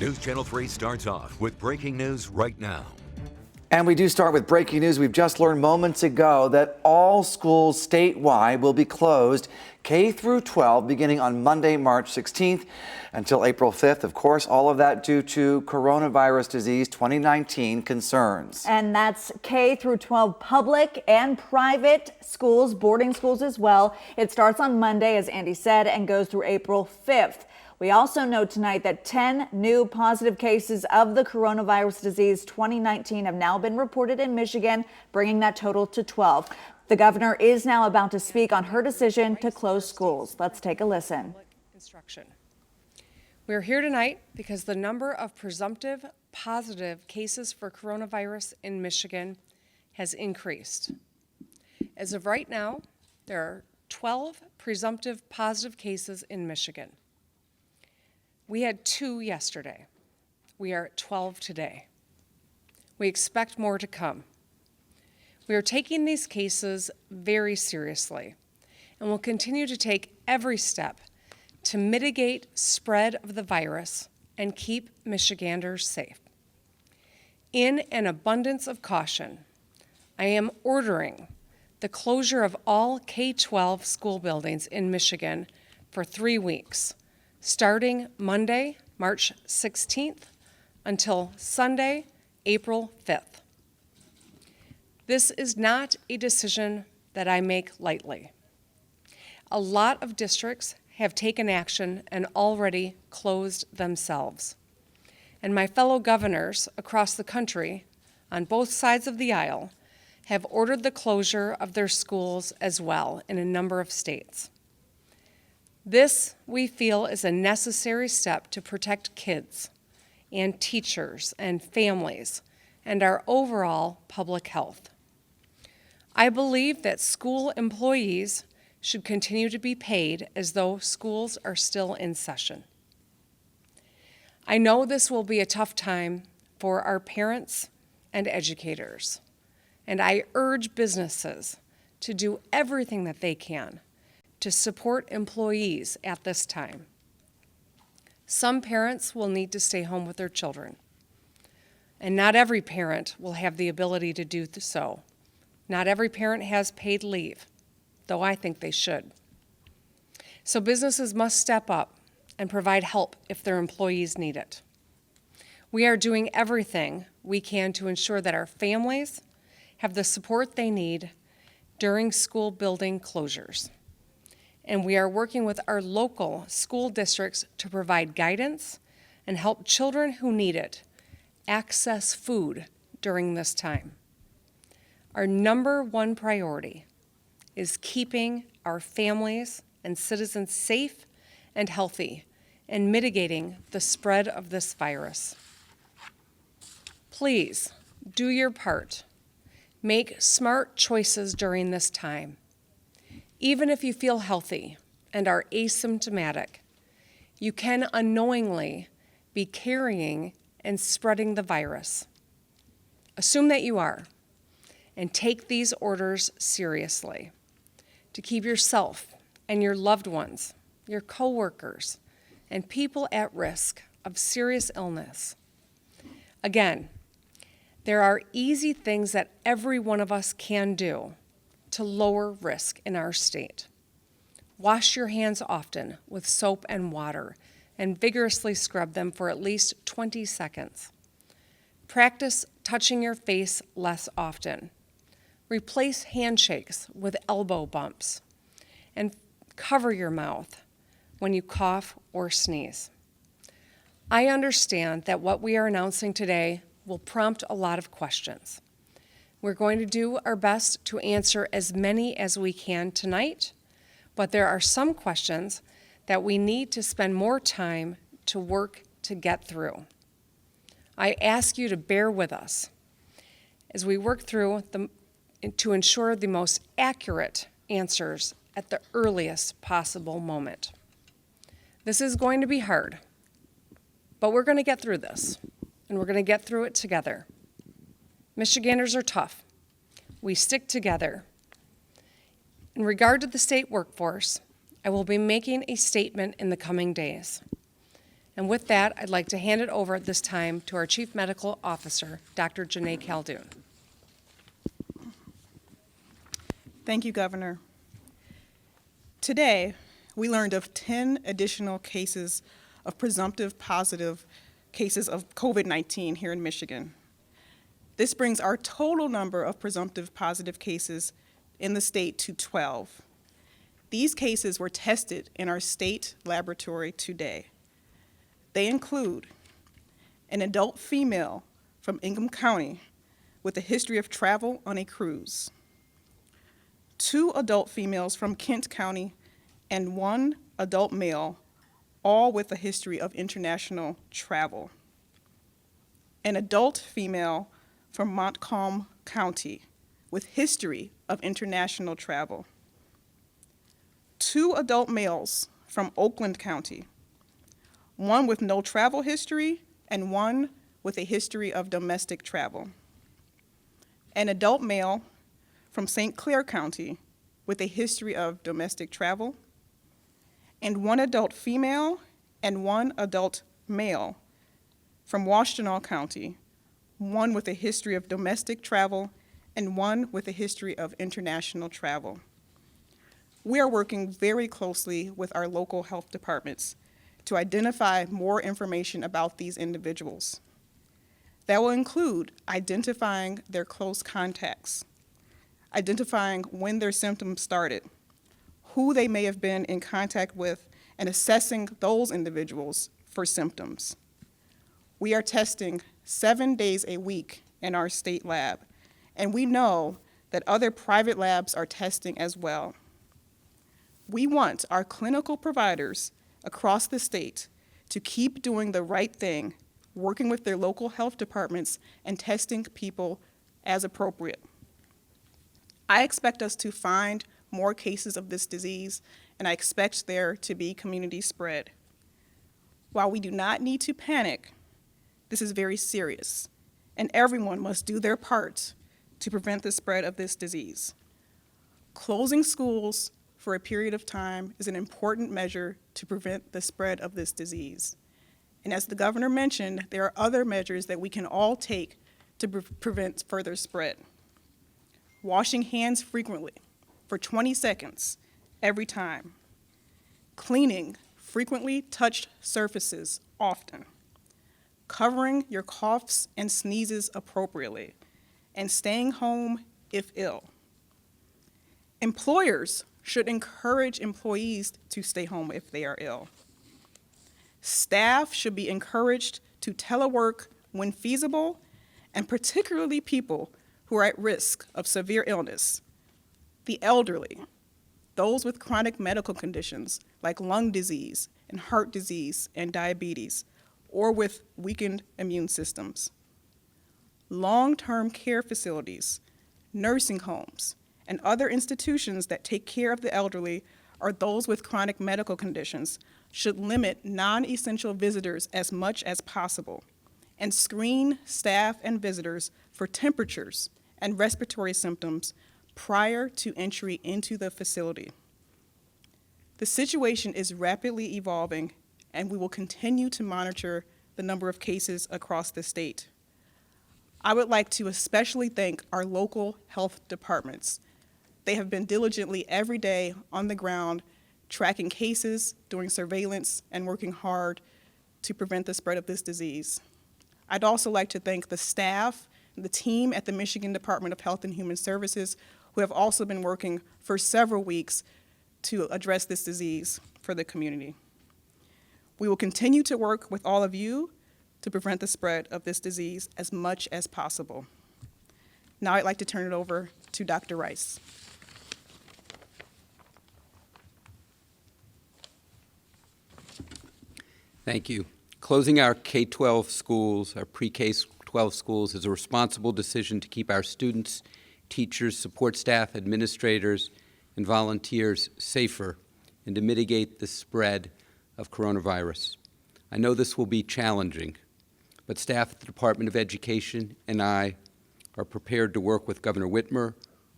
News Channel 3 starts off with breaking news right now. And we do start with breaking news. We've just learned moments ago that all schools statewide will be closed K through 12 beginning on Monday, March 16th until April 5th. Of course, all of that due to coronavirus disease 2019 concerns. And that's K through 12 public and private schools, boarding schools as well. It starts on Monday, as Andy said, and goes through April 5th. We also know tonight that 10 new positive cases of the coronavirus disease 2019 have now been reported in Michigan, bringing that total to 12. The governor is now about to speak on her decision to close schools. Let's take a listen. We're here tonight because the number of presumptive positive cases for coronavirus in Michigan has increased. As of right now, there are 12 presumptive positive cases in Michigan. We had 2 yesterday. We are at 12 today. We expect more to come. We are taking these cases very seriously and will continue to take every step to mitigate spread of the virus and keep Michiganders safe. In an abundance of caution, I am ordering the closure of all K-12 school buildings in Michigan for 3 weeks, starting Monday, March 16th, until Sunday, April 5th. This is not a decision that I make lightly. A lot of districts have taken action and already closed themselves. And my fellow governors across the country, on both sides of the aisle, have ordered the closure of their schools as well in a number of states. This, we feel, is a necessary step to protect kids and teachers and families and our overall public health. I believe that school employees should continue to be paid as though schools are still in session. I know this will be a tough time for our parents and educators, and I urge businesses to do everything that they can to support employees at this time. Some parents will need to stay home with their children, and not every parent will have the ability to do so. Not every parent has paid leave, though I think they should. So businesses must step up and provide help if their employees need it. We are doing everything we can to ensure that our families have the support they need during school building closures. And we are working with our local school districts to provide guidance and help children who need it access food during this time. Our number one priority is keeping our families and citizens safe and healthy and mitigating the spread of this virus. Please do your part. Make smart choices during this time. Even if you feel healthy and are asymptomatic, you can unknowingly be carrying and spreading the virus. Assume that you are, and take these orders seriously to keep yourself and your loved ones, your coworkers, and people at risk of serious illness. Again, there are easy things that every one of us can do to lower risk in our state. Wash your hands often with soap and water and vigorously scrub them for at least 20 seconds. Practice touching your face less often. Replace handshakes with elbow bumps and cover your mouth when you cough or sneeze. I understand that what we are announcing today will prompt a lot of questions. We're going to do our best to answer as many as we can tonight, but there are some questions that we need to spend more time to work to get through. I ask you to bear with us as we work through to ensure the most accurate answers at the earliest possible moment. This is going to be hard, but we're going to get through this, and we're going to get through it together. Michiganders are tough. We stick together. In regard to the state workforce, I will be making a statement in the coming days. And with that, I'd like to hand it over at this time to our Chief Medical Officer, Dr. Janae Caldoun. Thank you, Governor. Today, we learned of 10 additional cases of presumptive positive cases of COVID-19 here in Michigan. This brings our total number of presumptive positive cases in the state to 12. These cases were tested in our state laboratory today. They include an adult female from Ingham County with a history of travel on a cruise, 2 adult females from Kent County, and 1 adult male, all with a history of international travel. An adult female from Montcalm County with history of international travel. 2 adult males from Oakland County, 1 with no travel history and 1 with a history of domestic travel. An adult male from St. Clair County with a history of domestic travel, and 1 adult female and 1 adult male from Washtenaw County, 1 with a history of domestic travel and 1 with a history of international travel. We are working very closely with our local health departments to identify more information about these individuals. That will include identifying their close contacts, identifying when their symptoms started, who they may have been in contact with, and assessing those individuals for symptoms. We are testing 7 days a week in our state lab, and we know that other private labs are testing as well. We want our clinical providers across the state to keep doing the right thing, working with their local health departments and testing people as appropriate. I expect us to find more cases of this disease, and I expect there to be community spread. While we do not need to panic, this is very serious, and everyone must do their part to prevent the spread of this disease. Closing schools for a period of time is an important measure to prevent the spread of this disease. And as the governor mentioned, there are other measures that we can all take to prevent further spread. Washing hands frequently for 20 seconds every time. Cleaning frequently touched surfaces often. Covering your coughs and sneezes appropriately, and staying home if ill. Employers should encourage employees to stay home if they are ill. Staff should be encouraged to telework when feasible, and particularly people who are at risk of severe illness, the elderly, those with chronic medical conditions like lung disease and heart disease and diabetes, or with weakened immune systems. Long-term care facilities, nursing homes, and other institutions that take care of the elderly or those with chronic medical conditions should limit non-essential visitors as much as possible and screen staff and visitors for temperatures and respiratory symptoms prior to entry into the facility. The situation is rapidly evolving, and we will continue to monitor the number of cases across the state. I would like to especially thank our local health departments. They have been diligently every day on the ground, tracking cases, doing surveillance, and working hard to prevent the spread of this disease. I'd also like to thank the staff and the team at the Michigan Department of Health and Human Services, who have also been working for several weeks to address this disease for the community. We will continue to work with all of you to prevent the spread of this disease as much as possible. Now I'd like to turn it over to Dr. Rice. Thank you. Closing our K-12 schools, our pre-K-12 schools, is a responsible decision to keep our students, teachers, support staff, administrators, and volunteers safer and to mitigate the spread of coronavirus. I know this will be challenging, but staff at the Department of Education and I are prepared to work with Governor Whitmer,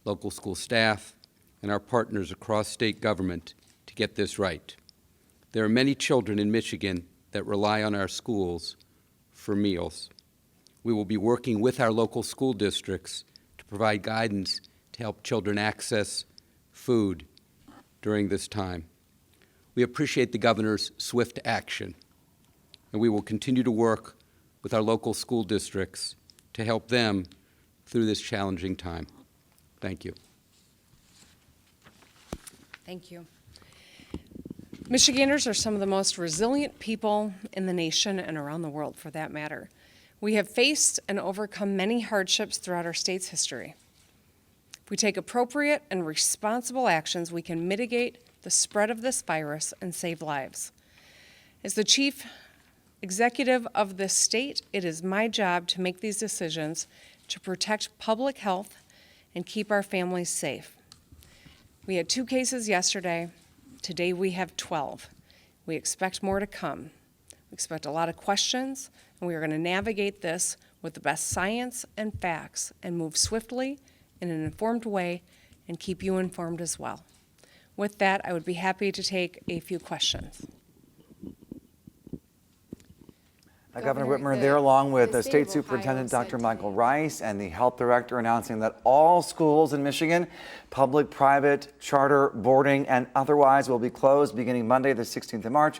local school staff, and our partners across state government to get this right. There are many children in Michigan that rely on our schools for meals. We will be working with our local school districts to provide guidance to help children access food during this time. We appreciate the governor's swift action, and we will continue to work with our local school districts to help them through this challenging time. Thank you. Thank you. Michiganders are some of the most resilient people in the nation and around the world, for that matter. We have faced and overcome many hardships throughout our state's history. If we take appropriate and responsible actions, we can mitigate the spread of this virus and save lives. As the chief executive of this state, it is my job to make these decisions to protect public health and keep our families safe. We had 2 cases yesterday. Today we have 12. We expect more to come. We expect a lot of questions, and we are going to navigate this with the best science and facts and move swiftly in an informed way and keep you informed as well. With that, I would be happy to take a few questions. Governor Whitmer there, along with the State Superintendent Dr. Michael Rice and the Health Director, announcing that all schools in Michigan, public, private, charter, boarding, and otherwise, will be closed beginning Monday, the 16th of March,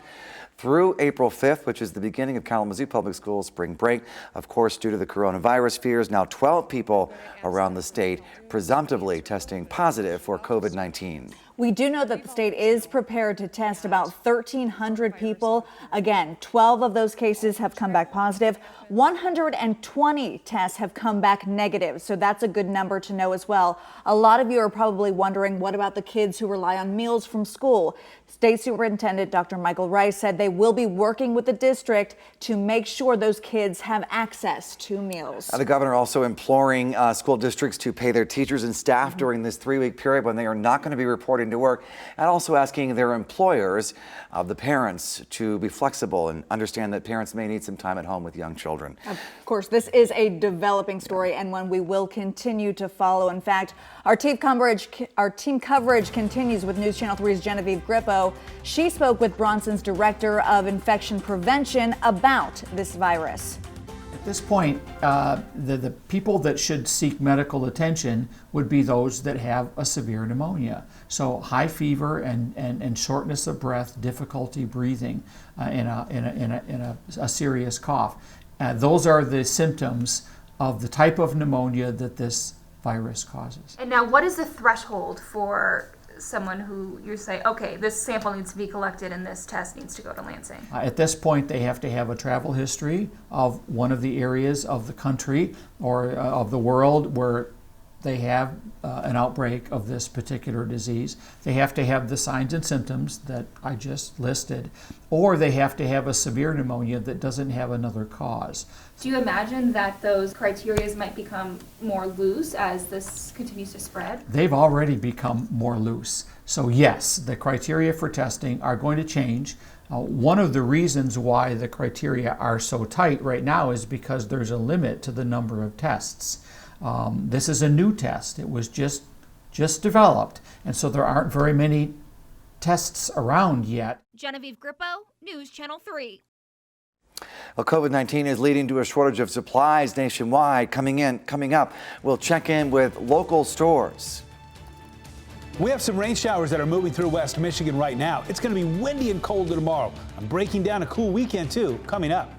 through April 5th, which is the beginning of Kalamazoo Public Schools spring break. Of course, due to the coronavirus fears, now 12 people around the state presumptively testing positive for COVID-19. We do know that the state is prepared to test about 1,300 people. Again, 12 of those cases have come back positive. 120 tests have come back negative, so that's a good number to know as well. A lot of you are probably wondering, what about the kids who rely on meals from school? State Superintendent Dr. Michael Rice said they will be working with the district to make sure those kids have access to meals. The governor also imploring school districts to pay their teachers and staff during this 3-week period when they are not going to be reporting to work, and also asking their employers, the parents, to be flexible and understand that parents may need some time at home with young children. Of course, this is a developing story and one we will continue to follow. In fact, our team coverage continues with News Channel 3's Genevieve Grippo. She spoke with Bronson's Director of Infection Prevention about this virus. At this point, the people that should seek medical attention would be those that have a severe pneumonia. So high fever and shortness of breath, difficulty breathing, and a serious cough. Those are the symptoms of the type of pneumonia that this virus causes. And now, what is the threshold for someone who you say, okay, this sample needs to be collected and this test needs to go to Lansing? At this point, they have to have a travel history of one of the areas of the country or of the world where they have an outbreak of this particular disease. They have to have the signs and symptoms that I just listed, or they have to have a severe pneumonia that doesn't have another cause. Do you imagine that those criteria might become more loose as this continues to spread? They've already become more loose. So yes, the criteria for testing are going to change. One of the reasons why the criteria are so tight right now is because there's a limit to the number of tests. This is a new test. It was just developed, and so there aren't very many tests around yet. Genevieve Grippo, News Channel 3. Well, COVID-19 is leading to a shortage of supplies nationwide. Coming up, we'll check in with local stores. We have some rain showers that are moving through West Michigan right now. It's going to be windy and colder tomorrow. I'm breaking down a cool weekend too, coming up.